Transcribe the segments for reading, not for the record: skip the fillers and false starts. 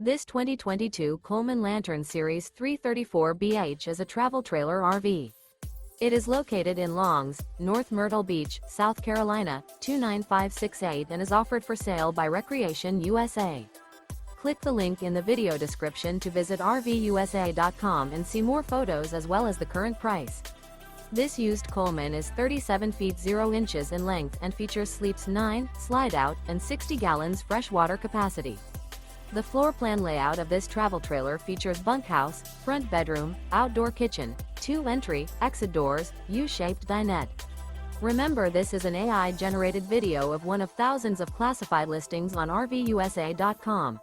This 2022 Coleman Lantern Series 334BH is a travel trailer RV. It is located in Longs, North Myrtle Beach, South Carolina, 29568 and is offered for sale by Recreation USA. Click the link in the video description to visit RVUSA.com and see more photos as well as the current price. This used Coleman is 37 feet 0 inches in length and features sleeps 9, slide-out, and 60 gallons freshwater capacity. The floor plan layout of this travel trailer features bunkhouse, front bedroom, outdoor kitchen, 2 entry, exit doors, U-shaped dinette. Remember, this is an AI-generated video of one of thousands of classified listings on RVUSA.com.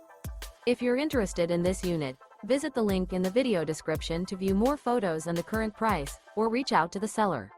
If you're interested in this unit, visit the link in the video description to view more photos and the current price, or reach out to the seller.